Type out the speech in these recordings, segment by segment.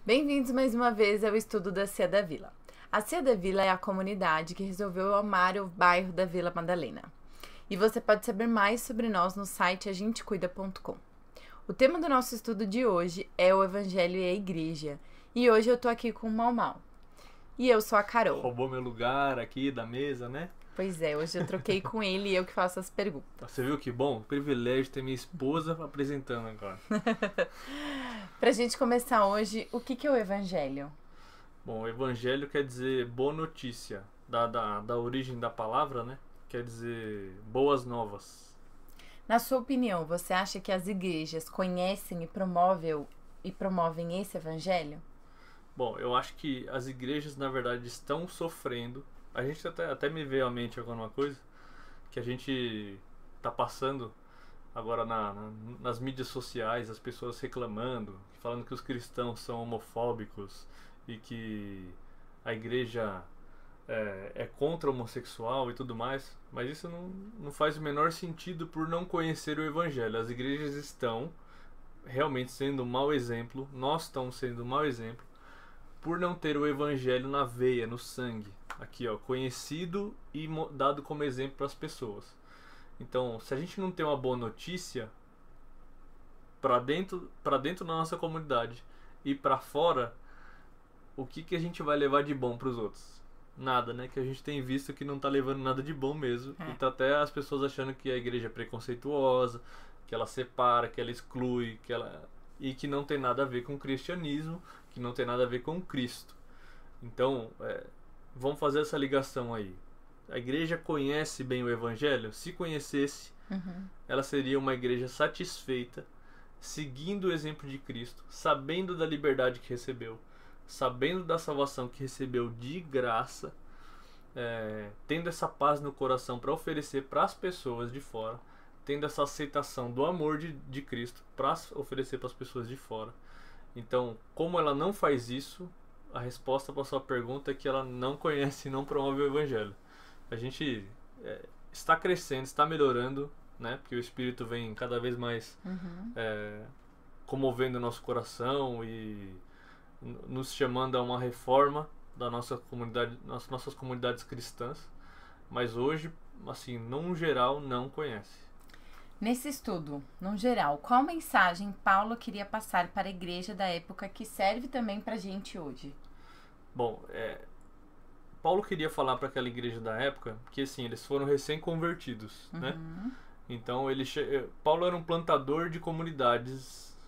Bem-vindos mais uma vez ao estudo da Cia da Vila. A Cia da Vila é a comunidade que resolveu amar o bairro da Vila Madalena. E você pode saber mais sobre nós no site agentecuida.com. O tema do nosso estudo de hoje é o Evangelho e a Igreja. E hoje eu tô aqui com o Mau Mau. E eu sou a Carol. Roubou meu lugar aqui da mesa, né? Pois é, hoje eu troquei com ele e eu que faço as perguntas. Você viu que bom? Privilégio ter minha esposa apresentando agora. Pra gente começar hoje, o que é o Evangelho? Bom, o Evangelho quer dizer boa notícia, da origem da palavra, né? Quer dizer boas novas. Na sua opinião, você acha que as igrejas conhecem e promovem esse Evangelho? Bom, eu acho que as igrejas, na verdade, estão sofrendo. A gente até me veio à mente alguma coisa que a gente tá passando agora nas mídias sociais, as pessoas reclamando, falando que os cristãos são homofóbicos e que a igreja é contra o homossexual e tudo mais, mas isso não faz o menor sentido por não conhecer o Evangelho. As igrejas estão realmente sendo um mau exemplo, nós estamos sendo um mau exemplo, por não ter o Evangelho na veia, no sangue, aqui ó, conhecido e dado como exemplo para as pessoas. Então, se a gente não tem uma boa notícia para dentro da nossa comunidade e para fora, o que a gente vai levar de bom para os outros? Nada, né? Que a gente tem visto que não tá levando nada de bom mesmo. E tá até as pessoas achando que a igreja é preconceituosa, que ela separa, que ela exclui, e que não tem nada a ver com o cristianismo, que não tem nada a ver com Cristo. Então, vamos fazer essa ligação aí. A igreja conhece bem o Evangelho? Se conhecesse, ela seria uma igreja satisfeita, seguindo o exemplo de Cristo, sabendo da liberdade que recebeu, sabendo da salvação que recebeu de graça, tendo essa paz no coração para oferecer para as pessoas de fora, tendo essa aceitação do amor de Cristo para oferecer para as pessoas de fora. Então, como ela não faz isso, a resposta para a sua pergunta é que ela não conhece e não promove o Evangelho. A gente está crescendo, está melhorando, né? Porque o Espírito vem cada vez mais comovendo o nosso coração e nos chamando a uma reforma da nossa comunidade, nossas comunidades cristãs. Mas hoje, assim, num geral, não conhece. Nesse estudo, no geral, qual mensagem Paulo queria passar para a igreja da época que serve também para a gente hoje? Bom, Paulo queria falar para aquela igreja da época que, assim, eles foram recém-convertidos, né? Então, Paulo era um plantador de comunidades,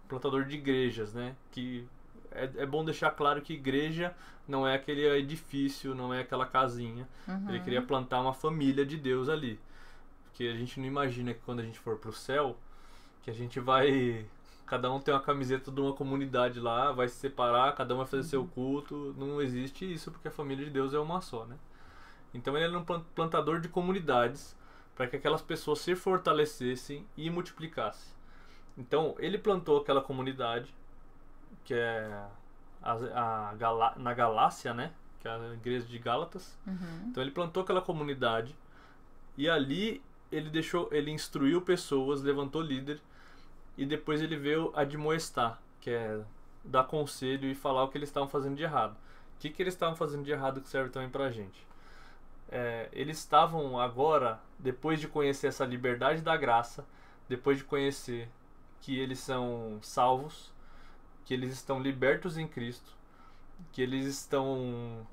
plantador de igrejas, né? Que é bom deixar claro que igreja não é aquele edifício, não é aquela casinha. Ele queria plantar uma família de Deus ali. Porque a gente não imagina que quando a gente for pro céu, que a gente vai... Cada um tem uma camiseta de uma comunidade lá, vai se separar, cada um vai fazer seu culto. Não existe isso, porque a família de Deus é uma só, né? Então ele era um plantador de comunidades, para que aquelas pessoas se fortalecessem e multiplicassem. Então ele plantou aquela comunidade, que é na Galácia, né? Que é a igreja de Gálatas. Então ele plantou aquela comunidade e ali ele instruiu pessoas, levantou líder e depois ele veio admoestar, que é dar conselho e falar o que eles estavam fazendo de errado. O que eles estavam fazendo de errado que serve também pra gente? Eles estavam agora, depois de conhecer essa liberdade da graça, depois de conhecer que eles são salvos, que eles estão libertos em Cristo, que eles estão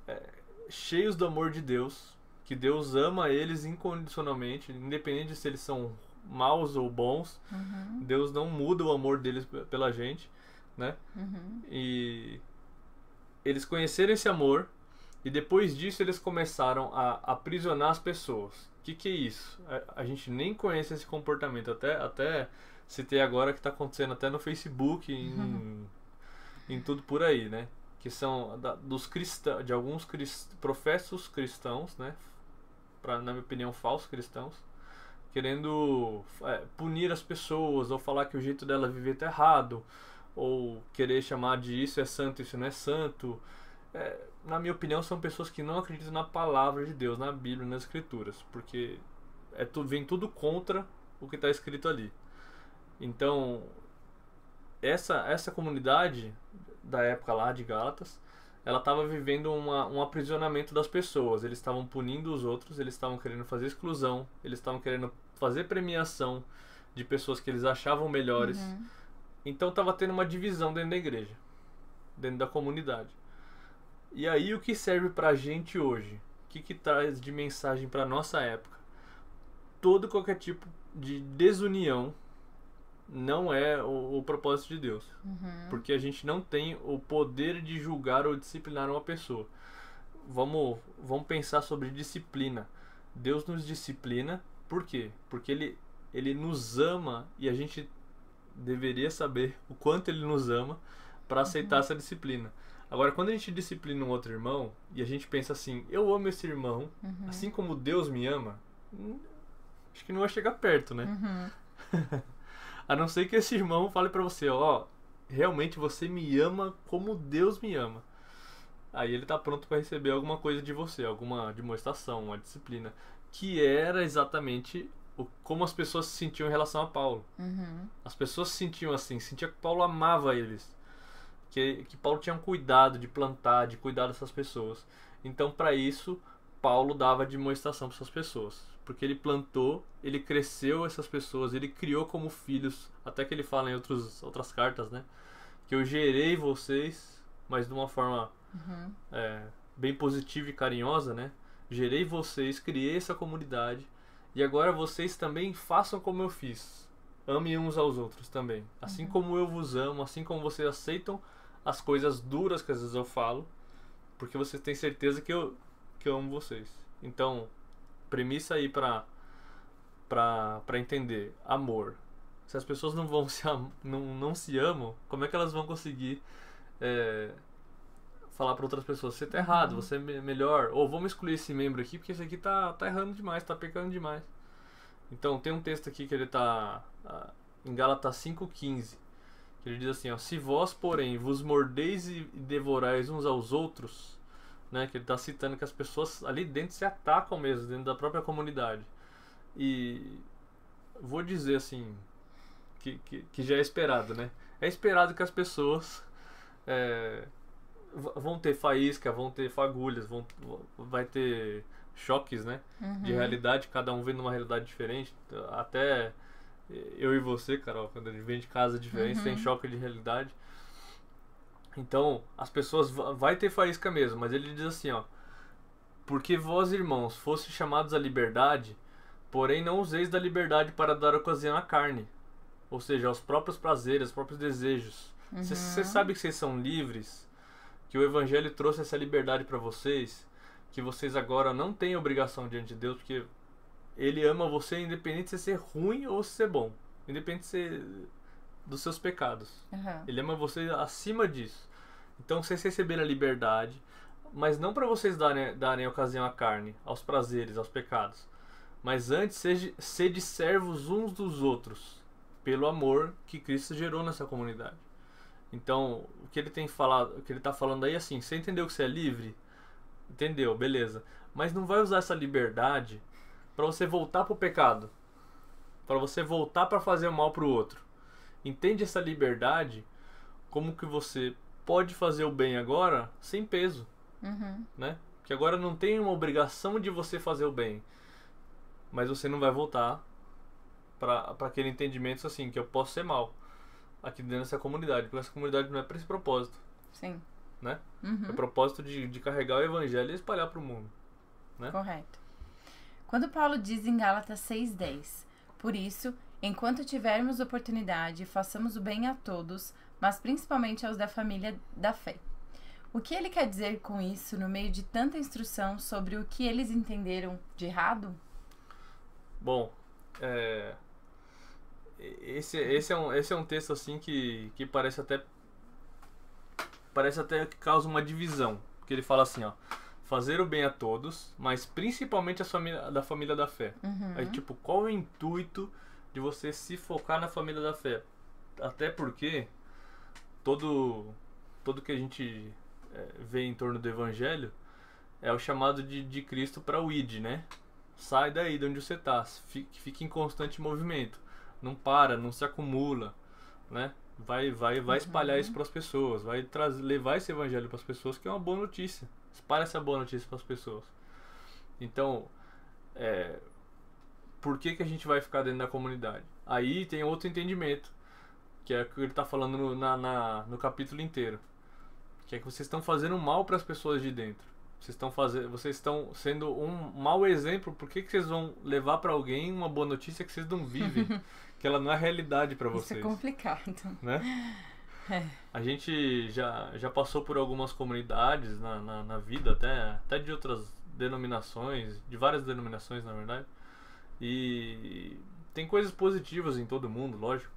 cheios do amor de Deus, que Deus ama eles incondicionalmente, independente de se eles são maus ou bons. Deus não muda o amor deles pela gente, né? E eles conheceram esse amor e depois disso eles começaram a aprisionar as pessoas. O que é isso? A gente nem conhece esse comportamento, até citei agora que está acontecendo até no Facebook, em tudo por aí, né? Que são de alguns professos cristãos, né? Na minha opinião, falsos cristãos, querendo punir as pessoas, ou falar que o jeito dela viver está errado, ou querer chamar de isso é santo, isso não é santo. Na minha opinião, são pessoas que não acreditam na palavra de Deus, na Bíblia, nas Escrituras, porque vem tudo contra o que está escrito ali. Então, essa comunidade da época lá de Gálatas, ela estava vivendo um aprisionamento das pessoas. Eles estavam punindo os outros, eles estavam querendo fazer exclusão, eles estavam querendo fazer premiação de pessoas que eles achavam melhores. Então estava tendo uma divisão dentro da igreja, dentro da comunidade. E aí o que serve pra gente hoje? O que traz de mensagem pra nossa época? Todo qualquer tipo de desunião não é o propósito de Deus. Porque a gente não tem o poder de julgar ou disciplinar uma pessoa. Vamos pensar sobre disciplina. Deus nos disciplina, por quê? Porque Ele nos ama e a gente deveria saber o quanto Ele nos ama para aceitar essa disciplina. Agora, quando a gente disciplina um outro irmão e a gente pensa assim, eu amo esse irmão, assim como Deus me ama, acho que não vai chegar perto, né? A não ser que esse irmão fale pra você, ó, realmente você me ama como Deus me ama. Aí ele tá pronto para receber alguma coisa de você, alguma demonstração, uma disciplina, que era exatamente como as pessoas se sentiam em relação a Paulo. As pessoas se sentiam assim, sentiam que Paulo amava eles, que Paulo tinha um cuidado de plantar, de cuidar dessas pessoas. Então, para isso, Paulo dava demonstração para essas pessoas, porque ele plantou, ele cresceu essas pessoas, ele criou como filhos, até que ele fala em outras cartas, né? Que eu gerei vocês, mas de uma forma bem positiva e carinhosa, né? Gerei vocês, criei essa comunidade, e agora vocês também façam como eu fiz. Amem uns aos outros também. Assim como eu vos amo, assim como vocês aceitam as coisas duras que às vezes eu falo, porque vocês têm certeza que eu amo vocês. Então, premissa aí pra entender. Amor. Se as pessoas não se amam, como é que elas vão conseguir falar para outras pessoas, você tá errado, você é melhor, ou vamos excluir esse membro aqui porque esse aqui tá errando demais, tá pecando demais. Então tem um texto aqui que ele tá em Gálatas 5,15, que ele diz assim, ó, se vós, porém, vos mordeis e devorais uns aos outros, né, que ele tá citando que as pessoas ali dentro se atacam mesmo, dentro da própria comunidade. E vou dizer assim, que já é esperado, né? É esperado que as pessoas vão ter faísca, vão ter fagulhas, vai ter choques, né? De realidade, cada um vendo uma realidade diferente. Até eu e você, Carol, quando a gente vem de casa diferente, tem choque de realidade. Então, as pessoas vai ter faísca mesmo, mas ele diz assim, ó, porque vós, irmãos, fostes chamados à liberdade, porém não useis da liberdade para dar ocasião à carne, ou seja, aos próprios prazeres, aos próprios desejos. Você sabe que vocês são livres, que o Evangelho trouxe essa liberdade para vocês, que vocês agora não têm obrigação diante de Deus, porque Ele ama você independente de você ser ruim ou ser bom, independente de ser dos seus pecados. Ele ama você acima disso. Então vocês receberam a liberdade, mas não para vocês darem ocasião à carne, aos prazeres, aos pecados, mas antes sede servos uns dos outros, pelo amor que Cristo gerou nessa comunidade. Então, o que ele tem falado, o que ele está falando aí é assim, você entendeu que você é livre? Entendeu, beleza. Mas não vai usar essa liberdade para você voltar pro pecado, para você voltar para fazer o mal pro outro. Entende essa liberdade como que você pode fazer o bem agora sem peso, né? Que agora não tem uma obrigação de você fazer o bem, mas você não vai voltar para aquele entendimento assim, que eu posso ser mal aqui dentro dessa comunidade, porque essa comunidade não é para esse propósito. Sim. Né? É o propósito de carregar o evangelho e espalhar para o mundo, né? Correto. Quando Paulo diz em Gálatas 6,10, por isso, enquanto tivermos oportunidade, façamos o bem a todos, mas principalmente aos da família da fé. O que ele quer dizer com isso no meio de tanta instrução sobre o que eles entenderam de errado? Bom, esse é um texto assim que parece até que causa uma divisão, porque ele fala assim, ó, fazer o bem a todos, mas principalmente da família da fé. Aí tipo, qual é o intuito de você se focar na família da fé? Até porque todo que a gente vê em torno do evangelho é o chamado de Cristo para o id, né? Sai daí de onde você está, fique em constante movimento, não para, não se acumula, né? Vai espalhar isso para as pessoas, vai levar esse evangelho para as pessoas, que é uma boa notícia. Espalha essa boa notícia para as pessoas. Então, por que a gente vai ficar dentro da comunidade? Aí tem outro entendimento, que é o que ele está falando no capítulo inteiro, que é que vocês estão fazendo mal para as pessoas de dentro. Vocês estão sendo um mau exemplo. Por que vocês vão levar para alguém uma boa notícia que vocês não vivem? Que ela não é realidade para vocês. Isso é complicado. Né? A gente já passou por algumas comunidades na vida, até de outras denominações, de várias denominações, na verdade. E tem coisas positivas em todo mundo, lógico.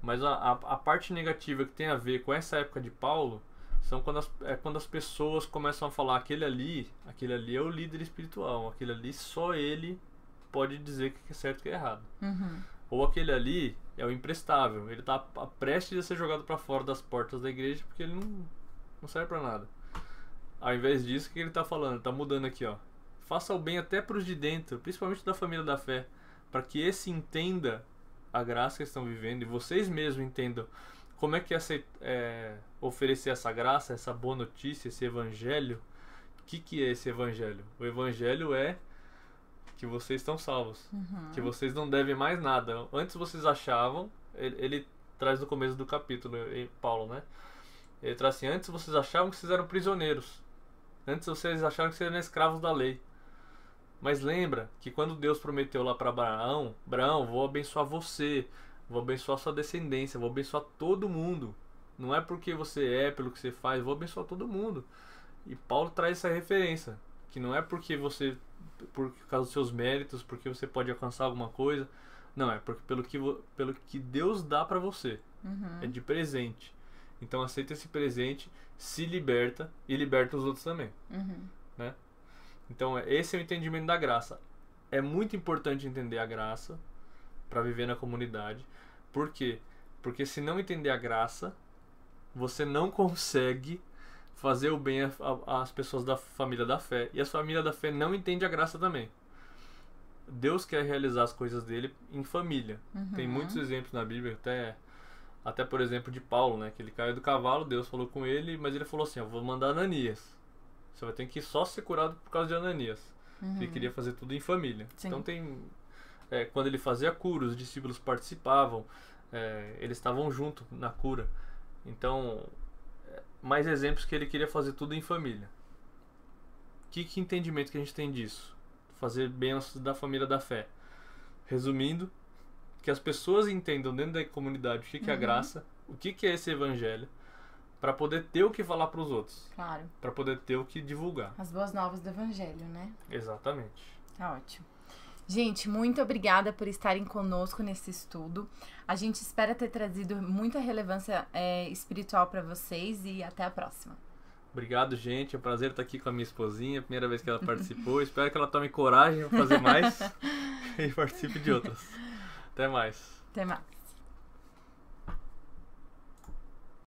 Mas a parte negativa que tem a ver com essa época de Paulo são quando as pessoas começam a falar aquele ali é o líder espiritual, aquele ali só ele pode dizer o que é certo e o que é errado. Ou aquele ali é o imprestável, ele está prestes a ser jogado para fora das portas da igreja porque ele não serve para nada. Ao invés disso, o que ele está falando? Ele está mudando aqui, ó. Faça o bem até para os de dentro, principalmente da família da fé, para que esse entenda a graça que estão vivendo e vocês mesmos entendam como é que é oferecer essa graça, essa boa notícia, esse evangelho. O que é esse evangelho? O evangelho é que vocês estão salvos, que vocês não devem mais nada. Antes vocês achavam, ele traz no começo do capítulo, Paulo, né? Ele traz assim: antes vocês achavam que vocês eram prisioneiros, antes vocês achavam que vocês eram escravos da lei. Mas lembra que quando Deus prometeu lá para Abraão, vou abençoar você, vou abençoar sua descendência, vou abençoar todo mundo. Não é porque você é, pelo que você faz, vou abençoar todo mundo. E Paulo traz essa referência, que não é porque você, por causa dos seus méritos, porque você pode alcançar alguma coisa. Não, é porque pelo que Deus dá para você. É de presente. Então aceita esse presente, se liberta e liberta os outros também. Né? Então esse é o entendimento da graça. É muito importante entender a graça para viver na comunidade. Por quê? Porque se não entender a graça, você não consegue fazer o bem às pessoas da família da fé. E a família da fé não entende a graça também. Deus quer realizar as coisas dele em família. Tem muitos exemplos na Bíblia, até por exemplo de Paulo, né? Que ele caiu do cavalo, Deus falou com ele, mas ele falou assim: eu vou mandar Ananias. Você vai ter que só ser curado por causa de Ananias. Ele queria fazer tudo em família. Sim. Então quando ele fazia a cura, os discípulos participavam, eles estavam junto na cura. Então, mais exemplos que ele queria fazer tudo em família. Que entendimento que a gente tem disso? Fazer bem da família da fé. Resumindo, que as pessoas entendam dentro da comunidade o que é a graça, o que é esse evangelho, para poder ter o que falar para os outros. Claro. Para poder ter o que divulgar. As boas novas do evangelho, né? Exatamente. Tá ótimo. Gente, muito obrigada por estarem conosco nesse estudo. A gente espera ter trazido muita relevância espiritual para vocês e até a próxima. Obrigado, gente. É um prazer estar aqui com a minha esposinha. Primeira vez que ela participou. Espero que ela tome coragem para fazer mais e participe de outras. Até mais. Até mais.